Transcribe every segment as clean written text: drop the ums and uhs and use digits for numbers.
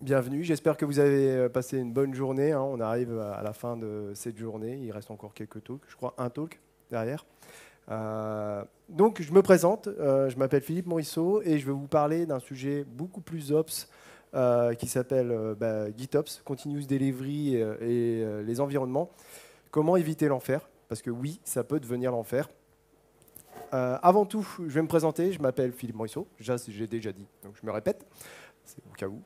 bienvenue. J'espère que vous avez passé une bonne journée. On arrive à la fin de cette journée. Il reste encore quelques talks, je crois un talk derrière. Donc, je me présente. Je m'appelle Philippe Morisseau et je vais vous parler d'un sujet beaucoup plus ops qui s'appelle GitOps, Continuous Delivery et les environnements. Comment éviter l'enfer? Parce que oui, ça peut devenir l'enfer. Avant tout, je vais me présenter. Je m'appelle Philippe Morisseau. J'ai déjà dit, donc je me répète. C'est au cas où.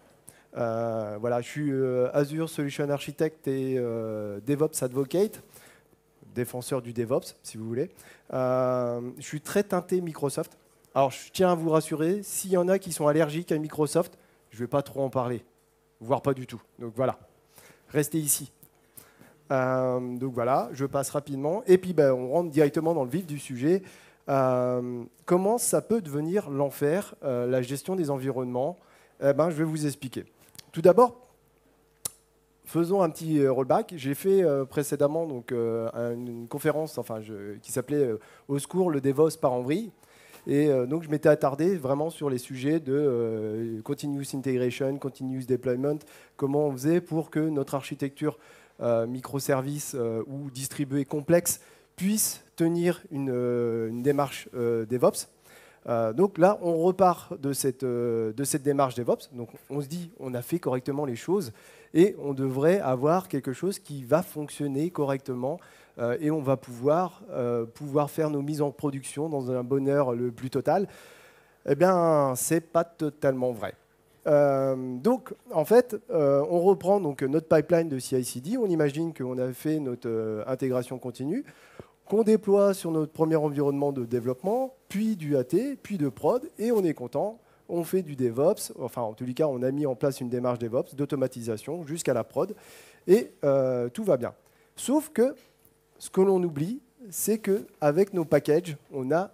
Voilà, je suis Azure Solution Architect et DevOps Advocate, défenseur du DevOps, si vous voulez. Je suis très teinté Microsoft. Alors, je tiens à vous rassurer, s'il y en a qui sont allergiques à Microsoft, je ne vais pas trop en parler, voire pas du tout. Donc voilà, restez ici. Donc voilà, je passe rapidement. Et puis, on rentre directement dans le vif du sujet. Comment ça peut devenir l'enfer, la gestion des environnements? Je vais vous expliquer. Tout d'abord, faisons un petit rollback. J'ai fait précédemment donc, une conférence qui s'appelait Au secours, le DevOps part en vrille. Et donc, je m'étais attardé vraiment sur les sujets de continuous integration, continuous deployment, comment on faisait pour que notre architecture microservice ou distribuée complexe puisse tenir une démarche DevOps. Donc là, on repart de cette démarche DevOps. Donc on se dit, on a fait correctement les choses et on devrait avoir quelque chose qui va fonctionner correctement et on va pouvoir faire nos mises en production dans un bonheur le plus total. Eh bien, ce n'est pas totalement vrai. Donc, en fait, on reprend donc, notre pipeline de CI/CD. On imagine qu'on a fait notre intégration continue, qu'on déploie sur notre premier environnement de développement, puis du AT, puis de prod, et on est content. On fait du DevOps, enfin en tous les cas, on a mis en place une démarche DevOps d'automatisation jusqu'à la prod, et tout va bien. Sauf que ce que l'on oublie, c'est qu'avec nos packages, on a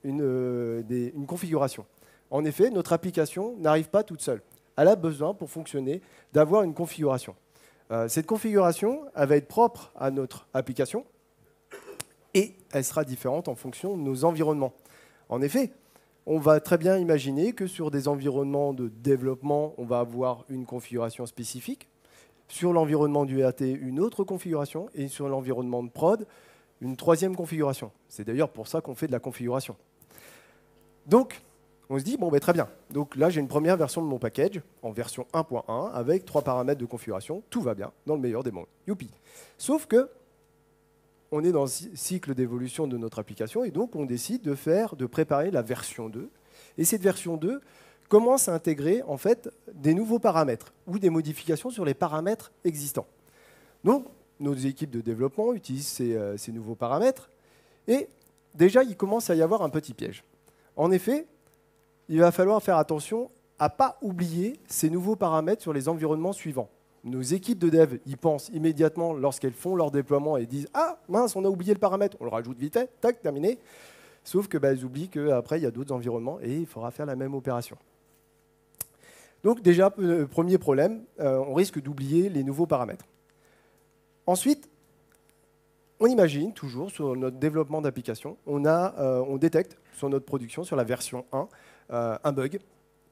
une configuration. En effet, notre application n'arrive pas toute seule. Elle a besoin, pour fonctionner, d'avoir une configuration. Cette configuration, elle va être propre à notre application, et elle sera différente en fonction de nos environnements. En effet, on va très bien imaginer que sur des environnements de développement, on va avoir une configuration spécifique, sur l'environnement du AT, une autre configuration, et sur l'environnement de prod, une troisième configuration. C'est d'ailleurs pour ça qu'on fait de la configuration. Donc, on se dit, bon, très bien. Donc là, j'ai une première version de mon package, en version 1.1, avec 3 paramètres de configuration. Tout va bien, dans le meilleur des mondes. Youpi. Sauf que on est dans le cycle d'évolution de notre application et donc on décide de préparer la version 2. Et cette version 2 commence à intégrer en fait des nouveaux paramètres ou des modifications sur les paramètres existants. Donc, nos équipes de développement utilisent ces nouveaux paramètres et déjà, il commence à y avoir un petit piège. En effet, il va falloir faire attention à ne pas oublier ces nouveaux paramètres sur les environnements suivants. Nos équipes de dev y pensent immédiatement lorsqu'elles font leur déploiement et disent « Ah, mince, on a oublié le paramètre, on le rajoute vite fait, tac, terminé ». Sauf que elles oublient qu'après, il y a d'autres environnements et il faudra faire la même opération. Donc déjà, premier problème, on risque d'oublier les nouveaux paramètres. Ensuite, on imagine toujours sur notre développement d'application, on détecte sur notre production, sur la version 1, un bug.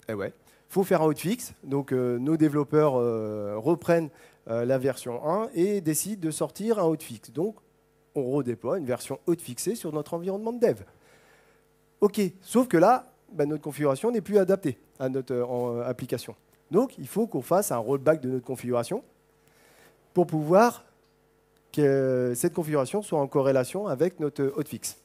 Eh ouais. Il faut faire un hotfix, donc nos développeurs reprennent la version 1 et décident de sortir un hotfix. Donc, on redéploie une version hotfixée sur notre environnement de dev. OK, sauf que là, notre configuration n'est plus adaptée à notre application. Donc, il faut qu'on fasse un rollback de notre configuration pour pouvoir que cette configuration soit en corrélation avec notre hotfix.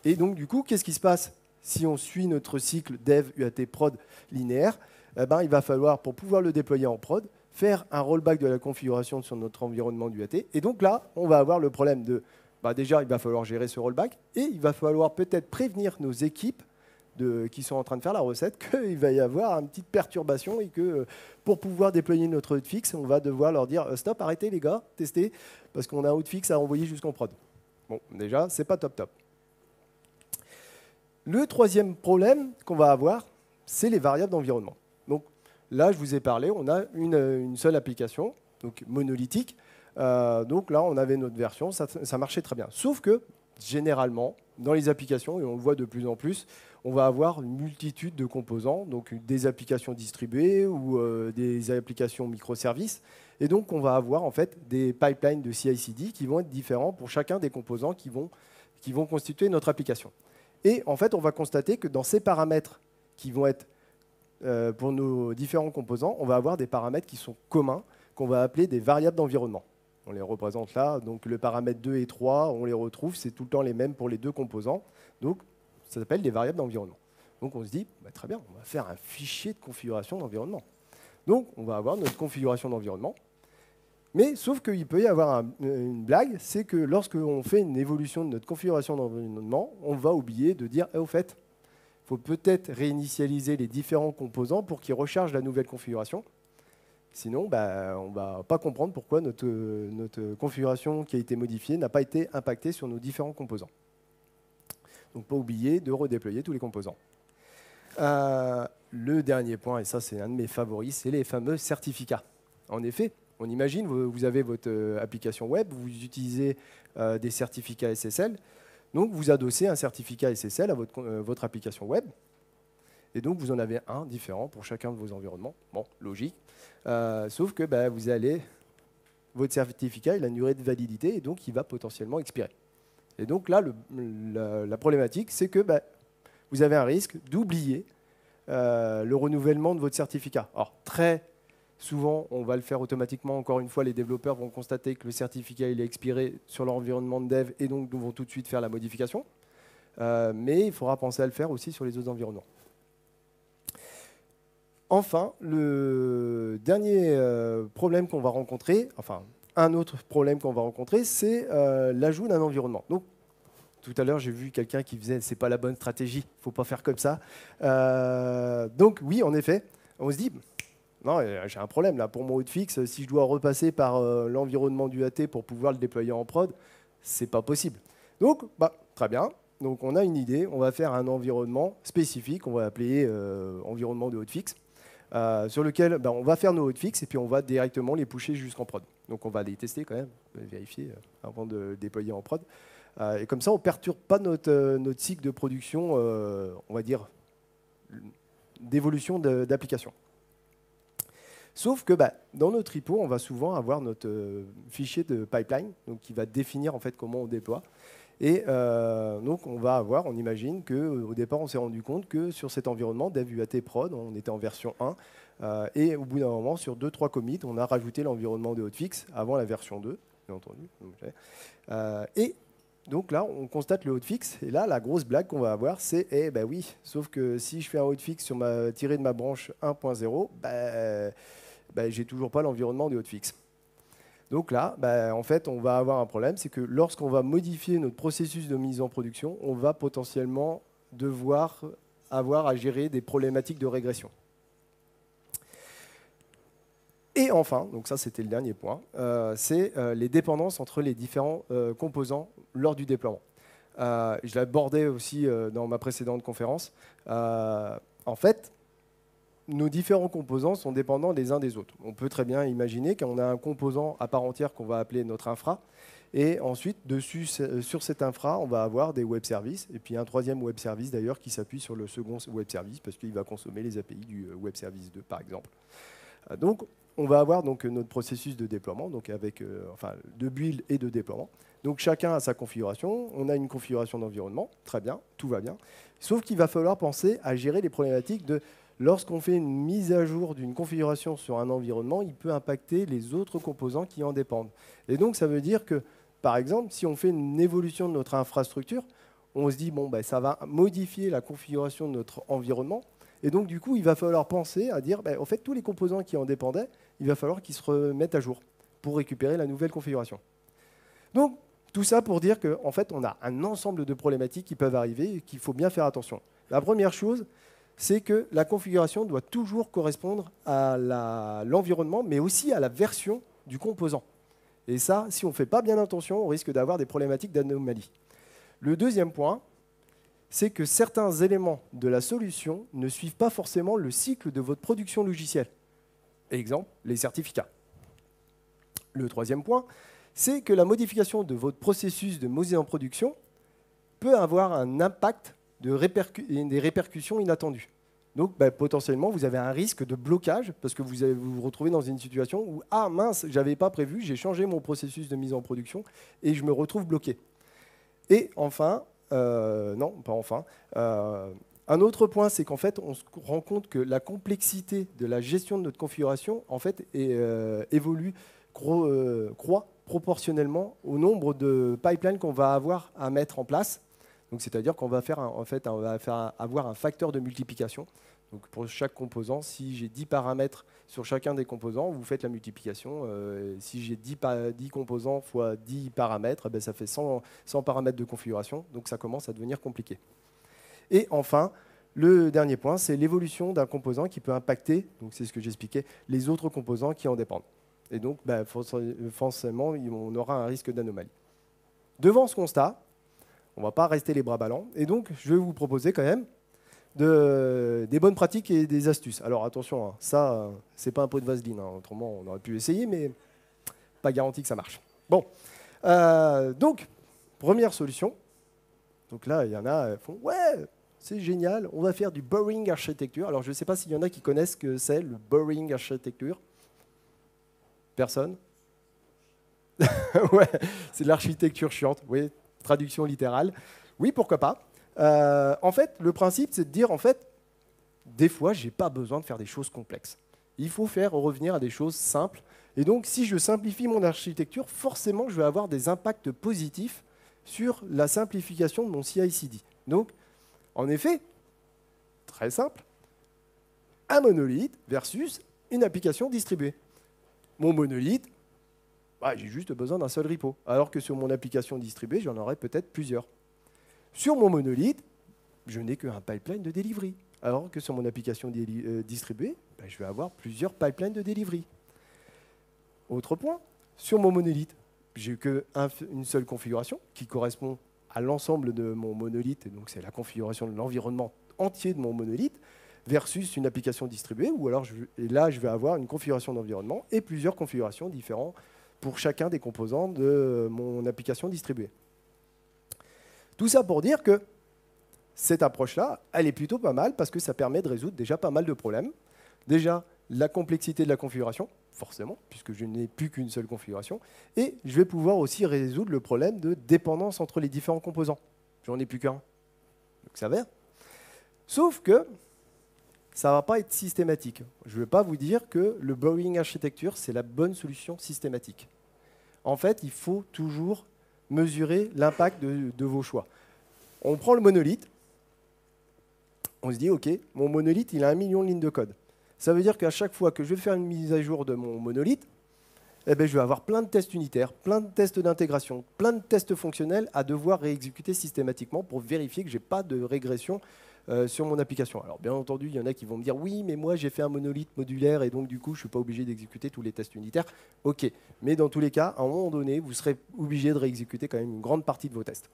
Et donc, du coup, qu'est-ce qui se passe si on suit notre cycle dev UAT prod linéaire? Il va falloir, pour pouvoir le déployer en prod, faire un rollback de la configuration sur notre environnement du AT. Et donc là, on va avoir le problème de, déjà, il va falloir gérer ce rollback, et il va falloir peut-être prévenir nos équipes qui sont en train de faire la recette qu'il va y avoir une petite perturbation et que pour pouvoir déployer notre hotfix, on va devoir leur dire « Stop, arrêtez les gars, testez, parce qu'on a un hotfix à envoyer jusqu'en prod. » Bon, déjà, c'est pas top. Le troisième problème qu'on va avoir, c'est les variables d'environnement. Donc là, je vous ai parlé, on a une seule application, donc monolithique. Donc là, on avait notre version, ça marchait très bien. Sauf que, généralement, dans les applications, et on le voit de plus en plus, on va avoir une multitude de composants, donc des applications distribuées ou des applications microservices. Et donc, on va avoir en fait des pipelines de CI/CD qui vont être différents pour chacun des composants qui vont constituer notre application. Et en fait, on va constater que dans ces paramètres qui vont être pour nos différents composants, on va avoir des paramètres qui sont communs, qu'on va appeler des variables d'environnement. On les représente là, donc le paramètre 2 et 3, on les retrouve, c'est tout le temps les mêmes pour les deux composants. Donc, ça s'appelle des variables d'environnement. Donc, on se dit, bah, très bien, on va faire un fichier de configuration d'environnement. Donc, on va avoir notre configuration d'environnement. Mais sauf qu'il peut y avoir une blague, c'est que lorsqu'on fait une évolution de notre configuration d'environnement, on va oublier de dire, au fait, il faut peut-être réinitialiser les différents composants pour qu'ils rechargent la nouvelle configuration. Sinon, bah, on ne va pas comprendre pourquoi notre configuration qui a été modifiée n'a pas été impactée sur nos différents composants. Donc, pas oublier de redéployer tous les composants. Le dernier point, et ça c'est un de mes favoris, c'est les fameux certificats. En effet, on imagine, vous avez votre application web, vous utilisez des certificats SSL, donc vous adossez un certificat SSL à votre application web, et donc vous en avez un différent pour chacun de vos environnements. Bon, logique. Sauf que bah, votre certificat, il a une durée de validité, et donc il va potentiellement expirer. Et donc là, la problématique, c'est que bah, vous avez un risque d'oublier le renouvellement de votre certificat. Alors, très souvent, on va le faire automatiquement. Encore une fois, les développeurs vont constater que le certificat il est expiré sur leur environnement de dev et donc nous vont tout de suite faire la modification. Mais il faudra penser à le faire aussi sur les autres environnements. Enfin, le dernier problème qu'on va rencontrer, enfin, un autre problème qu'on va rencontrer, c'est l'ajout d'un environnement. Donc, tout à l'heure, j'ai vu quelqu'un qui faisait « c'est pas la bonne stratégie, il ne faut pas faire comme ça ». Donc oui, en effet, on se dit « non, j'ai un problème là, pour mon hotfix, si je dois repasser par l'environnement du AT pour pouvoir le déployer en prod, c'est pas possible ». Donc, bah, très bien, donc on a une idée, on va faire un environnement spécifique, on va l'appeler environnement de hotfix, sur lequel bah, on va faire nos hotfix et puis on va directement les pusher jusqu'en prod. Donc on va les tester quand même, vérifier avant de le déployer en prod. Et comme ça, on ne perturbe pas notre cycle de production, on va dire, d'évolution d'application. Sauf que bah, dans notre repo, on va souvent avoir notre fichier de pipeline donc, qui va définir en fait, comment on déploie. Et donc, on va avoir, on imagine qu'au départ, on s'est rendu compte que sur cet environnement, dev UAT prod, on était en version 1. Et au bout d'un moment, sur 2-3 commits, on a rajouté l'environnement de hotfix avant la version 2, bien entendu. Et donc là, on constate le hotfix. Et là, la grosse blague qu'on va avoir, c'est eh ben oui, sauf que si je fais un hotfix tiré de ma branche 1.0, j'ai toujours pas l'environnement de hotfix. Donc là, en fait, on va avoir un problème, c'est que lorsqu'on va modifier notre processus de mise en production, on va potentiellement devoir avoir à gérer des problématiques de régression. Et enfin, donc ça c'était le dernier point, c'est les dépendances entre les différents composants lors du déploiement. Je l'abordais aussi dans ma précédente conférence. En fait, nos différents composants sont dépendants les uns des autres. On peut très bien imaginer qu'on a un composant à part entière qu'on va appeler notre infra, et ensuite, dessus, sur cette infra, on va avoir des web services, et puis un troisième web service d'ailleurs qui s'appuie sur le second web service, parce qu'il va consommer les API du web service 2, par exemple. Donc, on va avoir donc notre processus de déploiement, donc avec, de build et de déploiement. Donc chacun a sa configuration, on a une configuration d'environnement, très bien, tout va bien. Sauf qu'il va falloir penser à gérer les problématiques de lorsqu'on fait une mise à jour d'une configuration sur un environnement, il peut impacter les autres composants qui en dépendent. Et donc ça veut dire que, par exemple, si on fait une évolution de notre infrastructure, on se dit bon, ça va modifier la configuration de notre environnement. Et donc, du coup, il va falloir penser à dire, en fait, tous les composants qui en dépendaient, il va falloir qu'ils se remettent à jour pour récupérer la nouvelle configuration. Donc, tout ça pour dire qu'en fait, on a un ensemble de problématiques qui peuvent arriver et qu'il faut bien faire attention. La première chose, c'est que la configuration doit toujours correspondre à l'environnement, mais aussi à la version du composant. Et ça, si on ne fait pas bien attention, on risque d'avoir des problématiques d'anomalie. Le deuxième point, c'est que certains éléments de la solution ne suivent pas forcément le cycle de votre production logicielle. Exemple, les certificats. Le troisième point, c'est que la modification de votre processus de mise en production peut avoir un impact des répercussions inattendues. Donc, potentiellement, vous avez un risque de blocage parce que vous vous retrouvez dans une situation où « Ah mince, je n'avais pas prévu, j'ai changé mon processus de mise en production et je me retrouve bloqué. » Et enfin, non, pas enfin, un autre point, c'est qu'en fait, on se rend compte que la complexité de la gestion de notre configuration en fait, croît proportionnellement au nombre de pipelines qu'on va avoir à mettre en place. Donc, c'est-à-dire qu'on va avoir un facteur de multiplication. Donc, pour chaque composant, si j'ai 10 paramètres sur chacun des composants, vous faites la multiplication. Si j'ai 10 composants fois 10 paramètres, ça fait 100 paramètres de configuration. Donc, ça commence à devenir compliqué. Et enfin, le dernier point, c'est l'évolution d'un composant qui peut impacter, donc c'est ce que j'expliquais, les autres composants qui en dépendent. Et donc, forcément, on aura un risque d'anomalie. Devant ce constat, on ne va pas rester les bras ballants. Et donc, je vais vous proposer quand même des bonnes pratiques et des astuces. Alors attention, ça, c'est pas un pot de vaseline. Autrement, on aurait pu essayer, mais pas garanti que ça marche. Bon, donc, première solution. Donc là, il y en a qui font « Ouais, c'est génial, on va faire du Boring Architecture. » Alors, je ne sais pas s'il y en a qui connaissent ce que c'est, le Boring Architecture. Personne? Ouais, c'est de l'architecture chiante, oui, traduction littérale. Oui, pourquoi pas. En fait, le principe, c'est de dire, en fait, des fois, je n'ai pas besoin de faire des choses complexes. Il faut faire revenir à des choses simples. Et donc, si je simplifie mon architecture, forcément, je vais avoir des impacts positifs sur la simplification de mon CI/CD. Donc, en effet, très simple, un monolithe versus une application distribuée. Mon monolithe, j'ai juste besoin d'un seul repo, alors que sur mon application distribuée, j'en aurai peut-être plusieurs. Sur mon monolithe, je n'ai qu'un pipeline de delivery, alors que sur mon application distribuée, je vais avoir plusieurs pipelines de delivery. Autre point, sur mon monolithe, j'ai qu'une seule configuration qui correspond à l'ensemble de mon monolithe, et donc c'est la configuration de l'environnement entier de mon monolithe, versus une application distribuée, ou alors là, je vais avoir une configuration d'environnement et plusieurs configurations différentes pour chacun des composants de mon application distribuée. Tout ça pour dire que cette approche-là, elle est plutôt pas mal parce que ça permet de résoudre déjà pas mal de problèmes. Déjà, la complexité de la configuration, forcément, puisque je n'ai plus qu'une seule configuration. Et je vais pouvoir aussi résoudre le problème de dépendance entre les différents composants. J'en ai plus qu'un. Donc ça va. Sauf que ça ne va pas être systématique. Je ne vais pas vous dire que le Boring Architecture, c'est la bonne solution systématique. En fait, il faut toujours mesurer l'impact de vos choix. On prend le monolithe. On se dit, OK, mon monolithe, il a 1 million de lignes de code. Ça veut dire qu'à chaque fois que je vais faire une mise à jour de mon monolithe, je vais avoir plein de tests unitaires, plein de tests d'intégration, plein de tests fonctionnels à devoir réexécuter systématiquement pour vérifier que je n'ai pas de régression sur mon application. Alors bien entendu, il y en a qui vont me dire « Oui, mais moi j'ai fait un monolithe modulaire et donc du coup, je ne suis pas obligé d'exécuter tous les tests unitaires. » OK, mais dans tous les cas, à un moment donné, vous serez obligé de réexécuter quand même une grande partie de vos tests.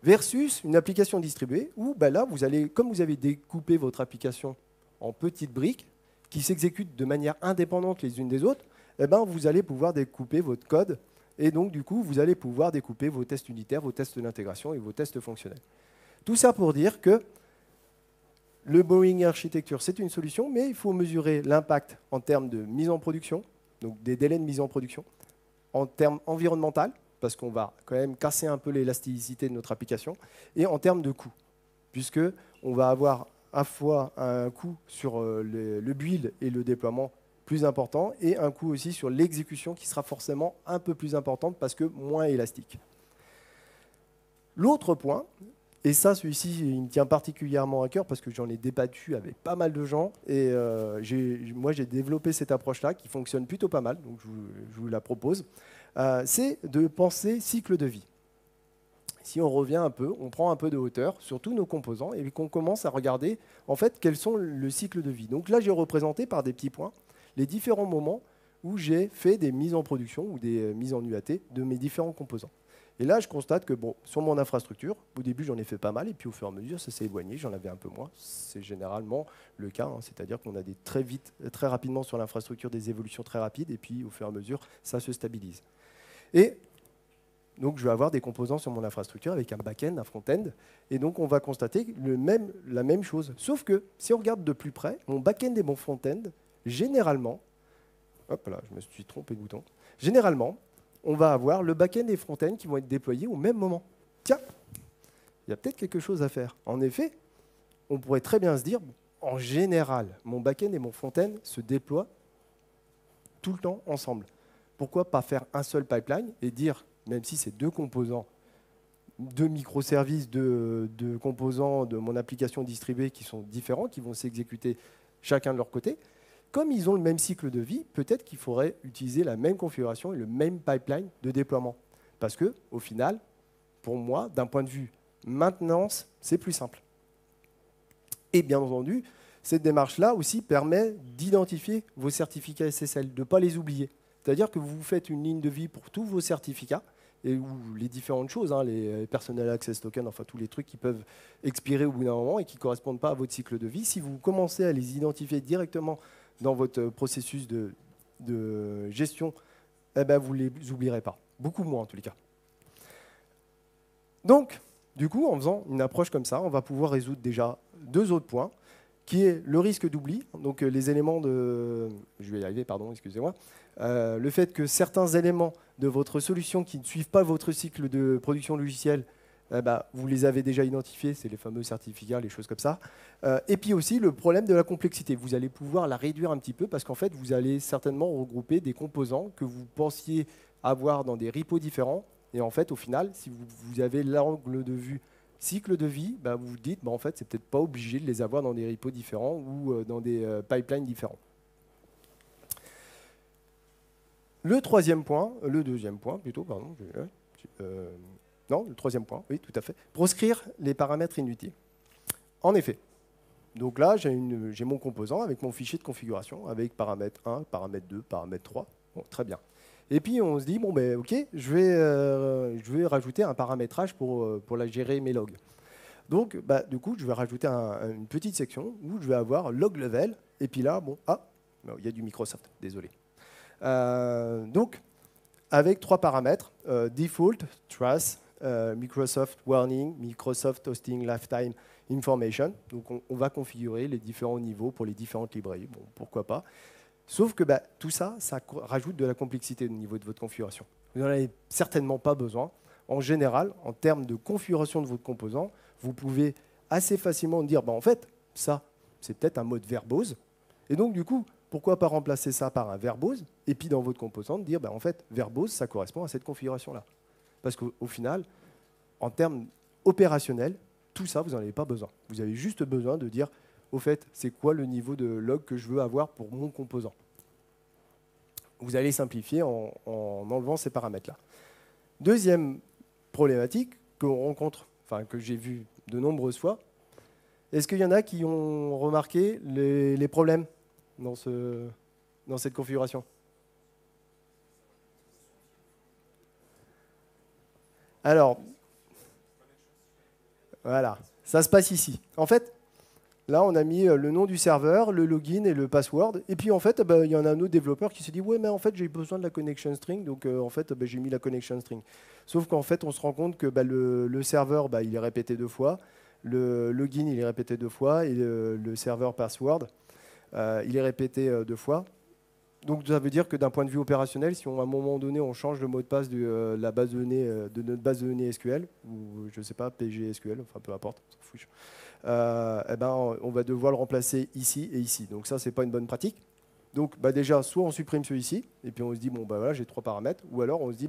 Versus une application distribuée où là, comme vous avez découpé votre application en petites briques qui s'exécutent de manière indépendante les unes des autres, vous allez pouvoir découper votre code et donc du coup, vous allez pouvoir découper vos tests unitaires, vos tests d'intégration et vos tests fonctionnels. Tout ça pour dire que le Boring Architecture, c'est une solution, mais il faut mesurer l'impact en termes de mise en production, donc des délais de mise en production, en termes environnemental, parce qu'on va quand même casser un peu l'élasticité de notre application, et en termes de coût, puisqu'on va avoir à la fois un coût sur le build et le déploiement plus important, et un coût aussi sur l'exécution qui sera forcément un peu plus importante parce que moins élastique. L'autre point, et ça, celui-ci, il me tient particulièrement à cœur parce que j'en ai débattu avec pas mal de gens, et moi j'ai développé cette approche-là qui fonctionne plutôt pas mal, donc je vous la propose, c'est de penser cycle de vie. Si on revient un peu, on prend un peu de hauteur sur tous nos composants et qu'on commence à regarder en fait quels sont le cycle de vie. Donc là, j'ai représenté par des petits points les différents moments où j'ai fait des mises en production ou des mises en UAT de mes différents composants. Et là, je constate que sur mon infrastructure, au début, j'en ai fait pas mal, et puis au fur et à mesure, ça s'est éloigné, j'en avais un peu moins. C'est généralement le cas, c'est-à-dire qu'on a très rapidement sur l'infrastructure des évolutions très rapides, et puis au fur et à mesure, ça se stabilise. Et Donc, je vais avoir des composants sur mon infrastructure avec un back-end, un front-end. Et donc, on va constater la même chose. Sauf que, si on regarde de plus près, mon back-end et mon front-end, généralement, hop là, je me suis trompé de bouton. Généralement, on va avoir le back-end et front-end qui vont être déployés au même moment. Tiens, il y a peut-être quelque chose à faire. En effet, on pourrait très bien se dire, en général, mon back-end et mon front-end se déploient tout le temps ensemble. Pourquoi pas faire un seul pipeline et dire, même si c'est deux composants, deux microservices, deux composants de mon application distribuée qui sont différents, qui vont s'exécuter chacun de leur côté, comme ils ont le même cycle de vie, peut-être qu'il faudrait utiliser la même configuration et le même pipeline de déploiement. Parce que, au final, pour moi, d'un point de vue maintenance, c'est plus simple. Et bien entendu, cette démarche-là aussi permet d'identifier vos certificats SSL, de ne pas les oublier. C'est-à-dire que vous faites une ligne de vie pour tous vos certificats, et où les différentes choses, hein, les Personal Access Tokens, enfin tous les trucs qui peuvent expirer au bout d'un moment et qui ne correspondent pas à votre cycle de vie. Si vous commencez à les identifier directement dans votre processus de gestion, eh ben, vous ne les oublierez pas. Beaucoup moins en tous les cas. Donc, du coup, en faisant une approche comme ça, on va pouvoir résoudre déjà deux autres points, qui est le risque d'oubli, donc les éléments de... Je vais y arriver, pardon, excusez-moi. Le fait que certains éléments de votre solution qui ne suivent pas votre cycle de production logicielle, vous les avez déjà identifiés, c'est les fameux certificats, les choses comme ça. Et puis aussi le problème de la complexité. Vous allez pouvoir la réduire un petit peu parce qu'en fait, vous allez certainement regrouper des composants que vous pensiez avoir dans des repos différents. Et en fait, au final, si vous avez l'angle de vue cycle de vie, vous vous dites, en fait, c'est peut-être pas obligé de les avoir dans des repos différents ou dans des pipelines différents. Le deuxième point plutôt, pardon. Non, le troisième point, oui, tout à fait. Proscrire les paramètres inutiles. En effet, donc là, j'ai mon composant avec mon fichier de configuration, avec paramètre 1, paramètre 2, paramètre 3. Bon, très bien. Et puis, on se dit, bon, OK, je vais rajouter un paramétrage pour la gérer mes logs. Donc, du coup, je vais rajouter une petite section où je vais avoir log level. Et puis là, il y a du Microsoft, désolé. Donc, avec trois paramètres, default, trace, Microsoft warning, Microsoft hosting lifetime information. Donc, on va configurer les différents niveaux pour les différentes librairies. Bon, pourquoi pas. Sauf que tout ça, ça rajoute de la complexité au niveau de votre configuration. Vous n'en avez certainement pas besoin. En général, en termes de configuration de votre composant, vous pouvez assez facilement dire, en fait, ça, c'est peut-être un mode verbose. Et donc, du coup, pourquoi pas remplacer ça par un verbose et puis dans votre composant, dire, en fait, verbose, ça correspond à cette configuration-là. Parce qu'au final, en termes opérationnels, tout ça, vous n'en avez pas besoin. Vous avez juste besoin de dire, au fait, c'est quoi le niveau de log que je veux avoir pour mon composant. Vous allez simplifier en enlevant ces paramètres-là. Deuxième problématique qu'on rencontre, que j'ai vu de nombreuses fois, est-ce qu'il y en a qui ont remarqué les problèmes dans cette configuration? Alors, voilà, ça se passe ici. En fait, là, on a mis le nom du serveur, le login et le password. Et puis, en fait, il y en a un autre développeur qui s'est dit « Ouais, mais en fait, j'ai besoin de la connection string. Donc, en fait, j'ai mis la connection string. » Sauf qu'en fait, on se rend compte que le serveur, il est répété deux fois. Le login, il est répété deux fois. Et le serveur password, il est répété deux fois. Donc, ça veut dire que d'un point de vue opérationnel, si à un moment donné, on change le mot de passe de la base de données, de notre base de données SQL, ou je ne sais pas, PGSQL, enfin peu importe, on s'en fout. On va devoir le remplacer ici et ici. Donc ça, ce n'est pas une bonne pratique. Donc déjà, soit on supprime celui-ci, et puis on se dit, voilà, j'ai trois paramètres, ou alors on se dit,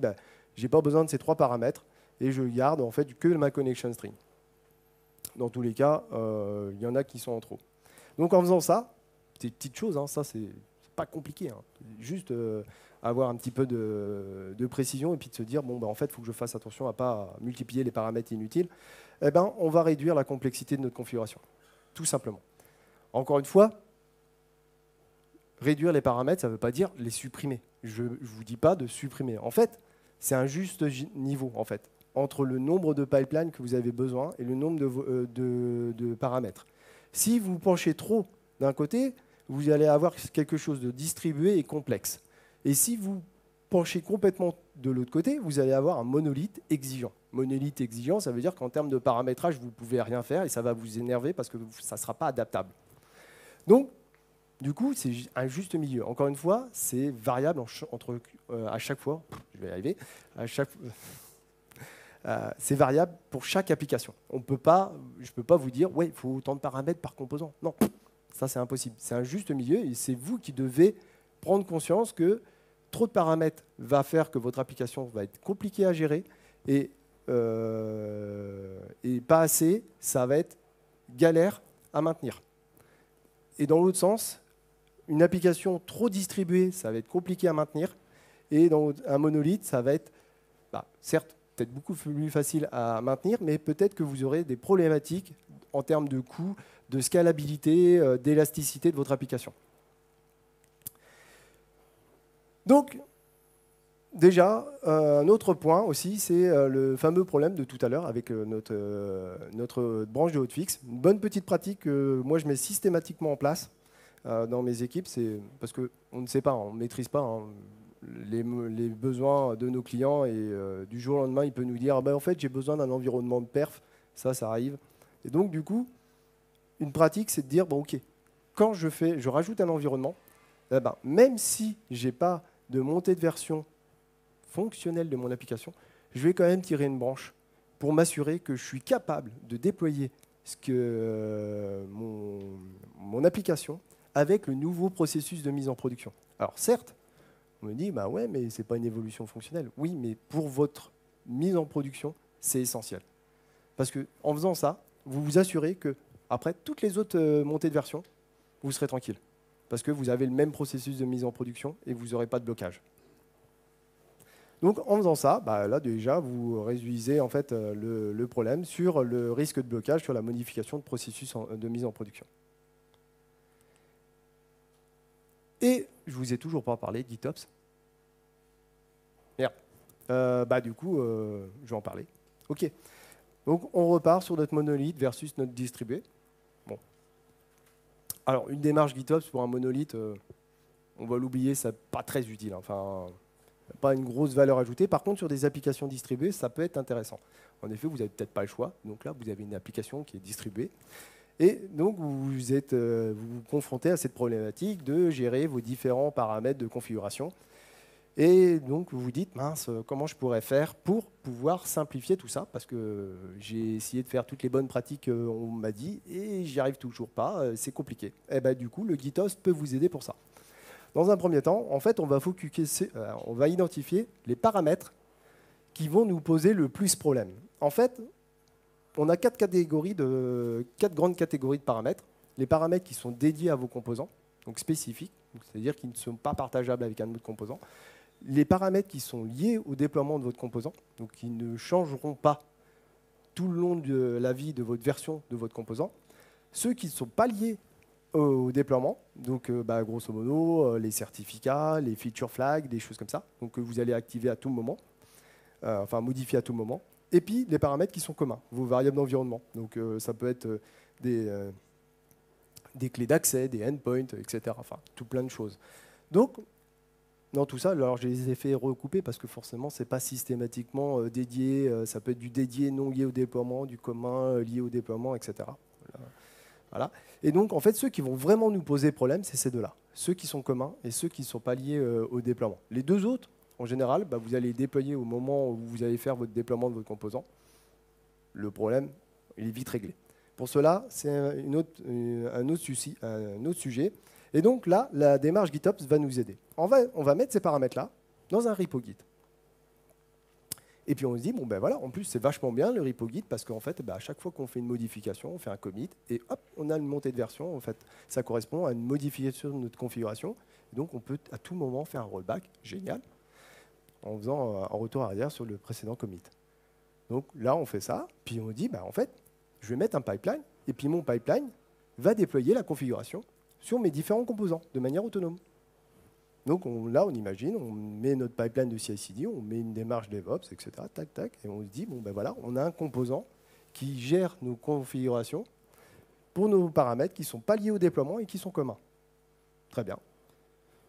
j'ai pas besoin de ces trois paramètres, et je garde en fait que ma connection string. Dans tous les cas, il y en a qui sont en trop. Donc en faisant ça, c'est une petite chose, ça c'est pas compliqué. Juste avoir un petit peu de précision et puis de se dire, en fait, il faut que je fasse attention à ne pas multiplier les paramètres inutiles. On va réduire la complexité de notre configuration, tout simplement. Encore une fois, réduire les paramètres, ça ne veut pas dire les supprimer. Je ne vous dis pas de supprimer. En fait, c'est un juste niveau, en fait, entre le nombre de pipelines que vous avez besoin et le nombre de paramètres. Si vous penchez trop d'un côté, vous allez avoir quelque chose de distribué et complexe. Et si vous penchez complètement de l'autre côté, vous allez avoir un monolithe exigeant. Monolithe exigeant, ça veut dire qu'en termes de paramétrage, vous ne pouvez rien faire et ça va vous énerver parce que ça ne sera pas adaptable. Donc, du coup, c'est un juste milieu. Encore une fois, c'est variable à chaque fois. Je vais y arriver. C'est variable pour chaque application. Je ne peux pas vous dire, ouais, il faut autant de paramètres par composant. Non, ça c'est impossible. C'est un juste milieu et c'est vous qui devez prendre conscience que trop de paramètres va faire que votre application va être compliquée à gérer et pas assez, ça va être galère à maintenir. Et dans l'autre sens, une application trop distribuée, ça va être compliqué à maintenir. Et dans un monolithe, ça va être, certes, peut-être beaucoup plus facile à maintenir, mais peut-être que vous aurez des problématiques en termes de coût, de scalabilité, d'élasticité de votre application. Donc, déjà, un autre point aussi, c'est le fameux problème de tout à l'heure avec notre branche de hotfix. Une bonne petite pratique que moi je mets systématiquement en place dans mes équipes, c'est parce qu'on ne sait pas, on ne maîtrise pas les besoins de nos clients et du jour au lendemain, il peut nous dire en fait j'ai besoin d'un environnement de perf, ça arrive. Et donc du coup, une pratique, c'est de dire bon ok, quand je rajoute un environnement, même si j'ai pas de montée de version fonctionnelle de mon application, je vais quand même tirer une branche pour m'assurer que je suis capable de déployer mon application avec le nouveau processus de mise en production. Alors certes, on me dit, ouais, mais ce n'est pas une évolution fonctionnelle. Oui, mais pour votre mise en production, c'est essentiel. Parce qu'en faisant ça, vous vous assurez que après toutes les autres montées de version, vous serez tranquille. Parce que vous avez le même processus de mise en production et vous n'aurez pas de blocage. Donc en faisant ça, là déjà, vous réduisez en fait, le problème sur le risque de blocage, sur la modification de processus de mise en production. Et je ne vous ai toujours pas parlé de GitOps. Merde. Du coup, je vais en parler. OK. Donc on repart sur notre monolithe versus notre distribué. Bon. Alors une démarche GitOps pour un monolithe, on va l'oublier, c'est pas très utile. Enfin, pas une grosse valeur ajoutée. Par contre, sur des applications distribuées, ça peut être intéressant. En effet, vous n'avez peut-être pas le choix. Donc là, vous avez une application qui est distribuée. Et donc, vous vous confrontez à cette problématique de gérer vos différents paramètres de configuration. Et donc, vous vous dites, mince, comment je pourrais faire pour pouvoir simplifier tout ça? Parce que j'ai essayé de faire toutes les bonnes pratiques qu'on m'a dit et j'y arrive toujours pas, c'est compliqué. Et du coup, le GitOps peut vous aider pour ça. Dans un premier temps, en fait, on va identifier les paramètres qui vont nous poser le plus problème. En fait, on a quatre grandes catégories de paramètres. Les paramètres qui sont dédiés à vos composants, donc spécifiques, c'est-à-dire qui ne sont pas partageables avec un autre composant. Les paramètres qui sont liés au déploiement de votre composant, donc qui ne changeront pas tout le long de la vie de votre version de votre composant. Ceux qui ne sont pas liés au déploiement, donc grosso modo, les certificats, les feature flags, des choses comme ça, donc que vous allez activer à tout moment, enfin modifier à tout moment. Et puis, les paramètres qui sont communs, vos variables d'environnement. Donc, ça peut être des clés d'accès, des endpoints, etc. Enfin, tout plein de choses. Donc, dans tout ça, alors je les ai fait recouper parce que forcément, ce n'est pas systématiquement dédié. Ça peut être du dédié non lié au déploiement, du commun lié au déploiement, etc. Voilà. Et donc, en fait, ceux qui vont vraiment nous poser problème, c'est ces deux-là. Ceux qui sont communs et ceux qui ne sont pas liés au déploiement. Les deux autres, en général, vous allez déployer au moment où vous allez faire votre déploiement de votre composant. Le problème, il est vite réglé. Pour cela, c'est un autre sujet. Et donc là, la démarche GitOps va nous aider. On va mettre ces paramètres-là dans un repo Git. Et puis on se dit, voilà, en plus c'est vachement bien le repo Git parce qu'en fait, à chaque fois qu'on fait une modification, on fait un commit et hop, on a une montée de version. En fait, ça correspond à une modification de notre configuration. Et donc on peut à tout moment faire un rollback. Génial. En faisant un retour arrière sur le précédent commit. Donc là, on fait ça, puis on dit, en fait, je vais mettre un pipeline, et puis mon pipeline va déployer la configuration sur mes différents composants, de manière autonome. Donc là, on imagine, on met notre pipeline de CI/CD, on met une démarche DevOps, etc., tac, tac, et on se dit, voilà, on a un composant qui gère nos configurations pour nos paramètres qui ne sont pas liés au déploiement et qui sont communs. Très bien.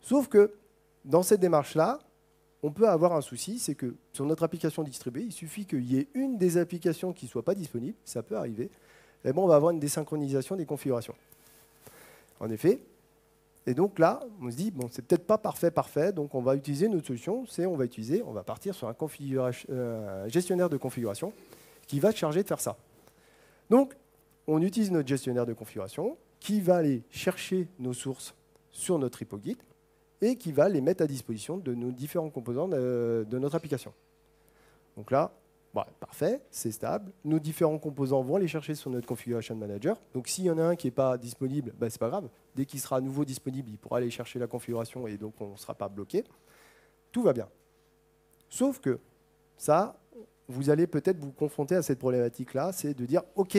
Sauf que, dans cette démarche-là, on peut avoir un souci, c'est que sur notre application distribuée, il suffit qu'il y ait une des applications qui ne soit pas disponible, ça peut arriver, et bon, on va avoir une désynchronisation des configurations. En effet, et donc là, on se dit, bon, c'est peut-être pas parfait, donc on va utiliser notre solution, on va partir sur un gestionnaire de configuration qui va charger de faire ça. Donc, on utilise notre gestionnaire de configuration qui va aller chercher nos sources sur notre repo Git et qui va les mettre à disposition de nos différents composants de notre application. Donc là, parfait, c'est stable. Nos différents composants vont les chercher sur notre Configuration Manager. Donc s'il y en a un qui n'est pas disponible, ce n'est pas grave. Dès qu'il sera à nouveau disponible, il pourra aller chercher la configuration et donc on ne sera pas bloqué. Tout va bien. Sauf que ça, vous allez peut-être vous confronter à cette problématique-là, c'est de dire, OK,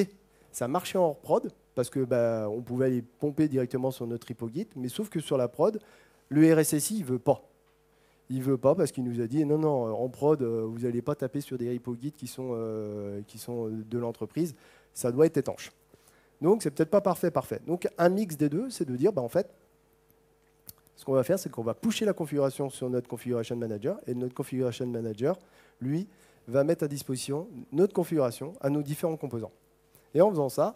ça marchait en hors prod, parce que on pouvait aller pomper directement sur notre repo Git, mais sauf que sur la prod, le RSSI, il ne veut pas. Il ne veut pas parce qu'il nous a dit non, en prod, vous n'allez pas taper sur des repos Git qui sont de l'entreprise, ça doit être étanche. Donc, c'est peut-être pas parfait. Donc, un mix des deux, c'est de dire, en fait, ce qu'on va faire, c'est qu'on va pusher la configuration sur notre Configuration Manager, et notre Configuration Manager, lui, va mettre à disposition notre configuration à nos différents composants. Et en faisant ça,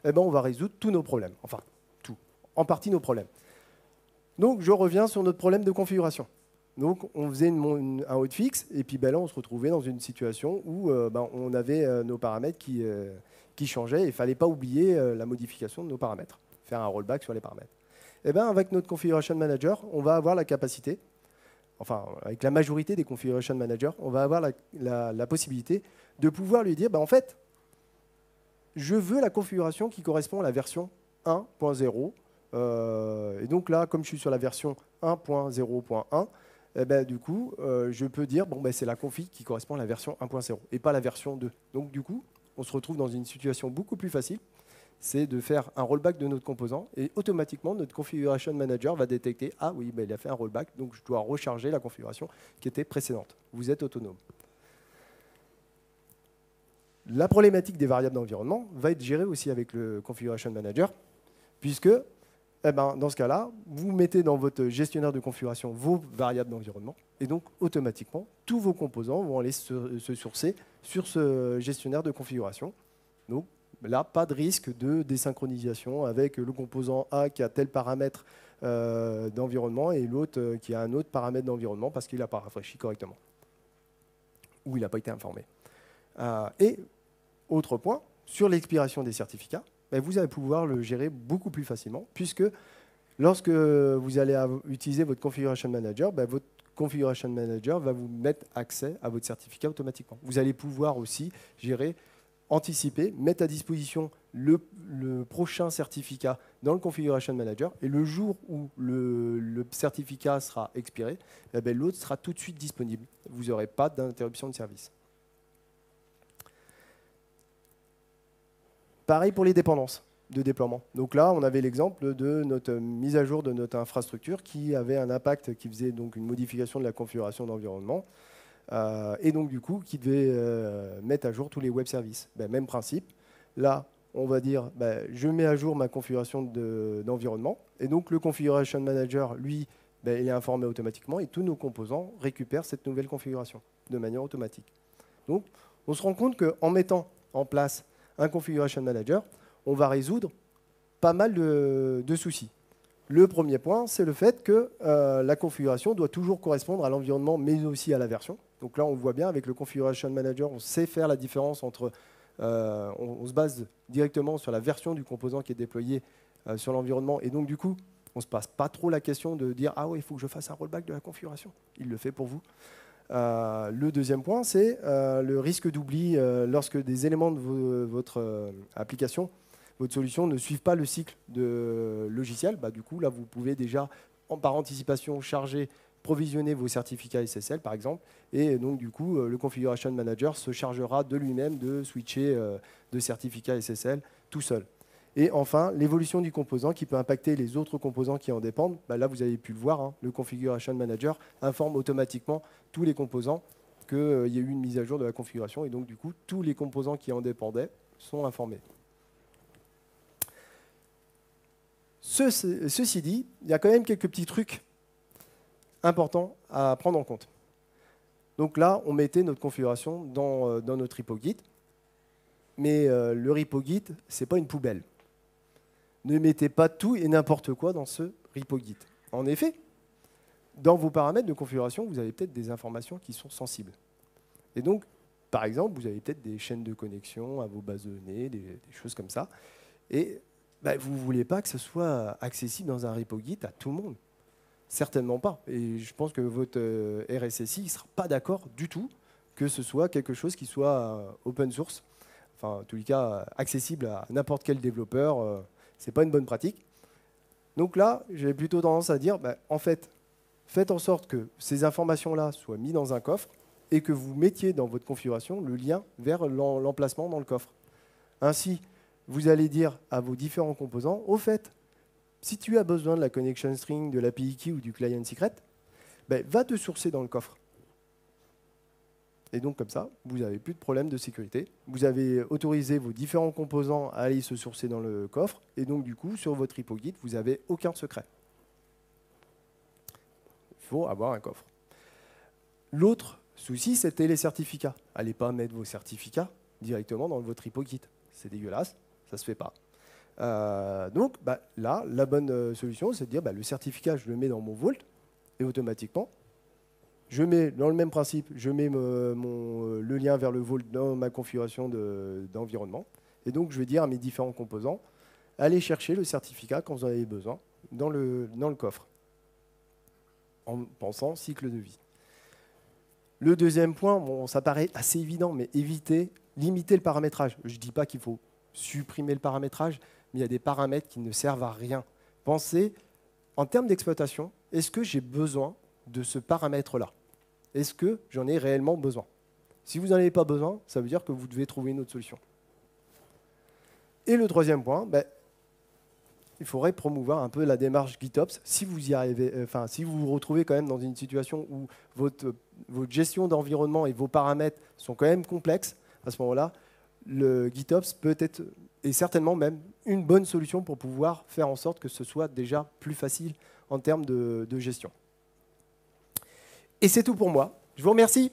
on va résoudre tous nos problèmes. Enfin, tout. En partie nos problèmes. Donc, je reviens sur notre problème de configuration. Donc, on faisait un hotfix, et puis là, on se retrouvait dans une situation où on avait nos paramètres qui changeaient, et il ne fallait pas oublier la modification de nos paramètres, faire un rollback sur les paramètres. Et avec notre Configuration Manager, on va avoir la capacité, enfin, avec la majorité des Configuration Managers, on va avoir la possibilité de pouvoir lui dire, en fait, je veux la configuration qui correspond à la version 1.0. Et donc là, comme je suis sur la version 1.0.1, du coup, je peux dire, c'est la config qui correspond à la version 1.0 et pas la version 2. Donc du coup, on se retrouve dans une situation beaucoup plus facile, c'est de faire un rollback de notre composant et automatiquement, notre Configuration Manager va détecter, ah oui, il a fait un rollback, donc je dois recharger la configuration qui était précédente. Vous êtes autonome. La problématique des variables d'environnement va être gérée aussi avec le Configuration Manager, puisque dans ce cas-là, vous mettez dans votre gestionnaire de configuration vos variables d'environnement, et donc automatiquement, tous vos composants vont aller se sourcer sur ce gestionnaire de configuration. Donc là, pas de risque de désynchronisation avec le composant A qui a tel paramètre d'environnement et l'autre qui a un autre paramètre d'environnement parce qu'il n'a pas rafraîchi correctement ou il n'a pas été informé. Et autre point, sur l'expiration des certificats, vous allez pouvoir le gérer beaucoup plus facilement, puisque lorsque vous allez utiliser votre Configuration Manager, votre Configuration Manager va vous mettre accès à votre certificat automatiquement. Vous allez pouvoir aussi gérer, anticiper, mettre à disposition le prochain certificat dans le Configuration Manager, et le jour où le certificat sera expiré, l'autre sera tout de suite disponible. Vous n'aurez pas d'interruption de service. Pareil pour les dépendances de déploiement. Donc là, on avait l'exemple de notre mise à jour de notre infrastructure qui avait un impact, qui faisait donc une modification de la configuration d'environnement, et donc du coup, qui devait mettre à jour tous les web services. Même principe. Là, on va dire, je mets à jour ma configuration d'environnement, et donc le Configuration Manager, lui, il est informé automatiquement, et tous nos composants récupèrent cette nouvelle configuration de manière automatique. Donc, on se rend compte qu'en mettant en place un Configuration Manager, on va résoudre pas mal de soucis. Le premier point, c'est le fait que la configuration doit toujours correspondre à l'environnement, mais aussi à la version. Donc là, on voit bien, avec le Configuration Manager, on sait faire la différence entre... on se base directement sur la version du composant qui est déployé sur l'environnement. Et donc, du coup, on ne se passe pas trop la question de dire « Ah oui, il faut que je fasse un rollback de la configuration ». Il le fait pour vous. Le deuxième point, c'est le risque d'oubli lorsque des éléments de votre application, votre solution ne suivent pas le cycle de logiciel. Du coup, là, vous pouvez déjà, par anticipation, charger, provisionner vos certificats SSL, par exemple. Et donc, du coup, le Configuration Manager se chargera de lui-même de switcher de certificats SSL tout seul. Et enfin, l'évolution du composant qui peut impacter les autres composants qui en dépendent. Là, vous avez pu le voir, le Configuration Manager informe automatiquement tous les composants qu'il y a eu une mise à jour de la configuration. Et donc, du coup, tous les composants qui en dépendaient sont informés. Ceci dit, il y a quand même quelques petits trucs importants à prendre en compte. Donc là, on mettait notre configuration dans notre repo Git. Mais le repo Git, ce n'est pas une poubelle. Ne mettez pas tout et n'importe quoi dans ce repo Git. En effet, dans vos paramètres de configuration, vous avez peut-être des informations qui sont sensibles. Et donc, par exemple, vous avez peut-être des chaînes de connexion à vos bases de données, des choses comme ça. Et vous ne voulez pas que ce soit accessible dans un repo Git à tout le monde. Certainement pas. Et je pense que votre RSSI ne sera pas d'accord du tout que ce soit quelque chose qui soit open source. Enfin, en tous les cas, accessible à n'importe quel développeur. Ce n'est pas une bonne pratique. Donc là, j'ai plutôt tendance à dire, en fait, faites en sorte que ces informations-là soient mises dans un coffre et que vous mettiez dans votre configuration le lien vers l'emplacement dans le coffre. Ainsi, vous allez dire à vos différents composants, au fait, si tu as besoin de la connection string, de l'API key ou du client secret, va te sourcer dans le coffre. Et donc, comme ça, vous n'avez plus de problème de sécurité. Vous avez autorisé vos différents composants à aller se sourcer dans le coffre. Et donc, du coup, sur votre repo Git, vous n'avez aucun secret. Il faut avoir un coffre. L'autre souci, c'était les certificats. Allez pas mettre vos certificats directement dans votre repo Git. C'est dégueulasse, ça ne se fait pas. Donc, là, la bonne solution, c'est de dire le certificat, je le mets dans mon Vault, et automatiquement, je mets, dans le même principe, je mets le lien vers le Vault dans ma configuration d'environnement. Et donc, je vais dire à mes différents composants, allez chercher le certificat quand vous en avez besoin dans le coffre, en pensant cycle de vie. Le deuxième point, bon, ça paraît assez évident, mais limiter le paramétrage. Je ne dis pas qu'il faut supprimer le paramétrage, mais il y a des paramètres qui ne servent à rien. Pensez, en termes d'exploitation, est-ce que j'ai besoin de ce paramètre-là? Est-ce que j'en ai réellement besoin? Si vous n'en avez pas besoin, ça veut dire que vous devez trouver une autre solution. Et le troisième point, il faudrait promouvoir un peu la démarche GitOps. Si vous y arrivez, si vous vous retrouvez quand même dans une situation où votre gestion d'environnement et vos paramètres sont quand même complexes, à ce moment-là, le GitOps peut être, et certainement même, une bonne solution pour pouvoir faire en sorte que ce soit déjà plus facile en termes de gestion. Et c'est tout pour moi. Je vous remercie.